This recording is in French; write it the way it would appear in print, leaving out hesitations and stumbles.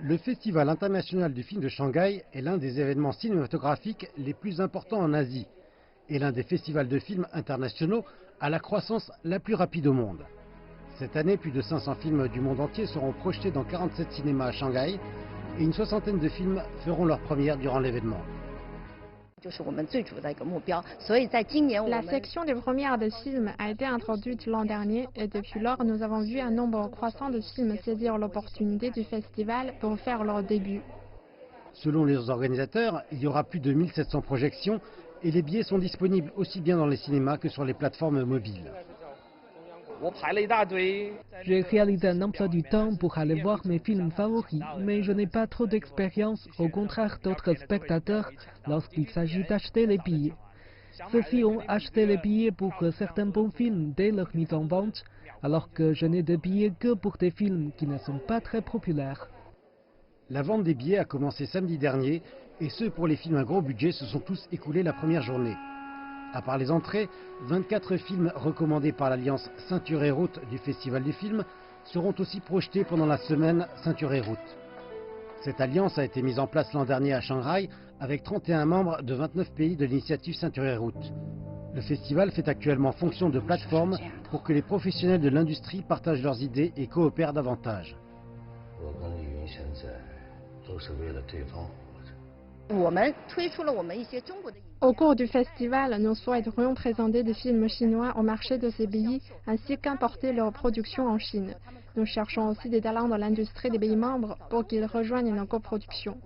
Le Festival international du film de Shanghai est l'un des événements cinématographiques les plus importants en Asie et l'un des festivals de films internationaux à la croissance la plus rapide au monde. Cette année, plus de 500 films du monde entier seront projetés dans 47 cinémas à Shanghai et une soixantaine de films feront leur première durant l'événement. La section des premières de films a été introduite l'an dernier et depuis lors, nous avons vu un nombre croissant de films saisir l'opportunité du festival pour faire leur début. Selon les organisateurs, il y aura plus de 1700 projections et les billets sont disponibles aussi bien dans les cinémas que sur les plateformes mobiles. J'ai réalisé un emploi du temps pour aller voir mes films favoris, mais je n'ai pas trop d'expérience, au contraire d'autres spectateurs, lorsqu'il s'agit d'acheter les billets. Ceux-ci ont acheté les billets pour certains bons films dès leur mise en vente, alors que je n'ai de billets que pour des films qui ne sont pas très populaires. La vente des billets a commencé samedi dernier et ceux pour les films à gros budget se sont tous écoulés la première journée. À part les entrées, 24 films recommandés par l'Alliance Ceinture et Route du Festival du film seront aussi projetés pendant la semaine Ceinture et Route. Cette alliance a été mise en place l'an dernier à Shanghai avec 31 membres de 29 pays de l'initiative Ceinture et Route. Le festival fait actuellement fonction de plateforme pour que les professionnels de l'industrie partagent leurs idées et coopèrent davantage. Au cours du festival, nous souhaiterions présenter des films chinois au marché de ces pays ainsi qu'importer leur production en Chine. Nous cherchons aussi des talents dans l'industrie des pays membres pour qu'ils rejoignent nos coproductions.